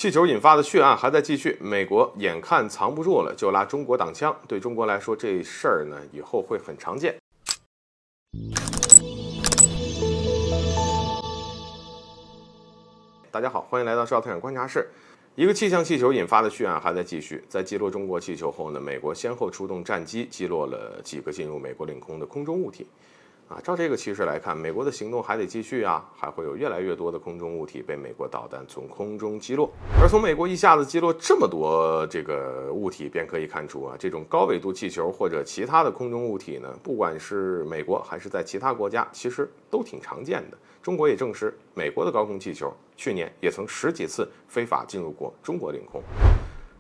气球引发的血案还在继续，美国眼看藏不住了，就拉中国挡枪。对中国来说，这事儿呢以后会很常见。大家好，欢迎来到少特产观察室。一个气象气球引发的血案还在继续，在击落中国气球后呢，美国先后出动战机击落了几个进入美国领空的空中物体。照这个趋势来看，美国的行动还得继续啊，还会有越来越多的空中物体被美国导弹从空中击落。而从美国一下子击落这么多这个物体，便可以看出这种高纬度气球或者其他的空中物体呢，不管是美国还是在其他国家，其实都挺常见的。中国也证实，美国的高空气球去年也曾10几次非法进入过中国领空。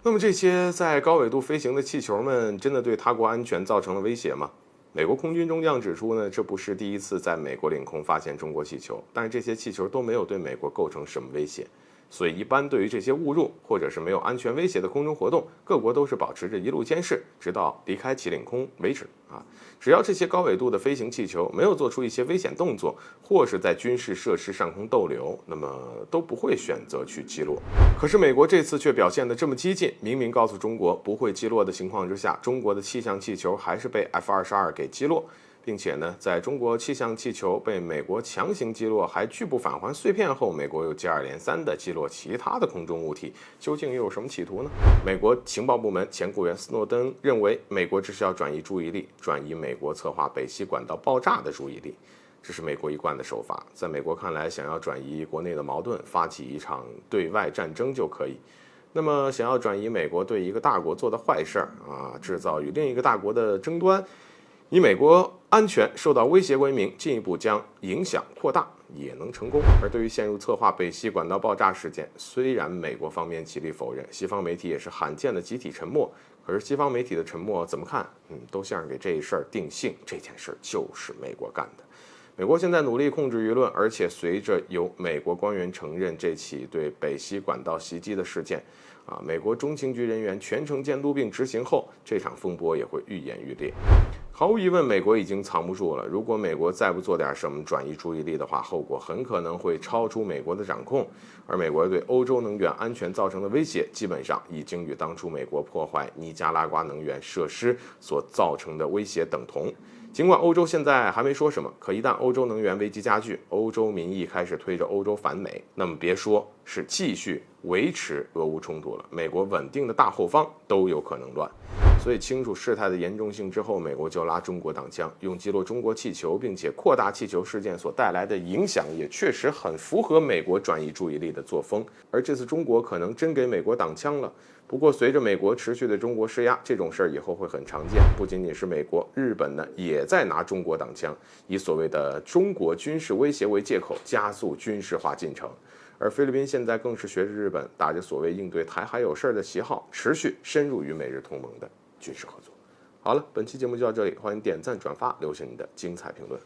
那么这些在高纬度飞行的气球们，真的对他国安全造成了威胁吗？美国空军中将指出呢，这不是第一次在美国领空发现中国气球，但是这些气球都没有对美国构成什么威胁。所以一般对于这些误入或者是没有安全威胁的空中活动，各国都是保持着一路监视，直到离开其领空为止。只要这些高纬度的飞行气球没有做出一些危险动作，或是在军事设施上空逗留，那么都不会选择去击落。可是美国这次却表现得这么激进，明明告诉中国不会击落的情况之下，中国的气象气球还是被 F-22给击落。并且呢，在中国气象气球被美国强行击落，还拒不返还碎片后，美国又接二连三地击落其他的空中物体，究竟又有什么企图呢？美国情报部门前雇员斯诺登认为，美国这是要转移注意力，转移美国策划北溪管道爆炸的注意力。这是美国一贯的手法，在美国看来，想要转移国内的矛盾，发起一场对外战争就可以。那么，想要转移美国对一个大国做的坏事制造与另一个大国的争端，以美国安全受到威胁为名，进一步将影响扩大，也能成功。而对于陷入策划北溪管道爆炸事件，虽然美国方面极力否认，西方媒体也是罕见的集体沉默。可是西方媒体的沉默怎么看？都像是给这一事儿定性，这件事就是美国干的。美国现在努力控制舆论，而且随着由美国官员承认这起对北溪管道袭击的事件，美国中情局人员全程监督并执行后，这场风波也会愈演愈烈。毫无疑问，美国已经藏不住了。如果美国再不做点什么转移注意力的话，后果很可能会超出美国的掌控。而美国对欧洲能源安全造成的威胁，基本上已经与当初美国破坏尼加拉瓜能源设施所造成的威胁等同。尽管欧洲现在还没说什么，可一旦欧洲能源危机加剧，欧洲民意开始推着欧洲反美，那么别说是继续维持俄乌冲突了，美国稳定的大后方都有可能乱。所以清楚事态的严重性之后，美国就拉中国挡枪，用击落中国气球并且扩大气球事件所带来的影响，也确实很符合美国转移注意力的作风。而这次中国可能真给美国挡枪了。不过随着美国持续对中国施压，这种事儿以后会很常见。不仅仅是美国，日本呢也在拿中国挡枪，以所谓的中国军事威胁为借口，加速军事化进程。而菲律宾现在更是学着日本，打着所谓应对台海有事的旗号，持续深入与美日同盟的军事合作。好了，本期节目就到这里，欢迎点赞转发，留下你的精彩评论。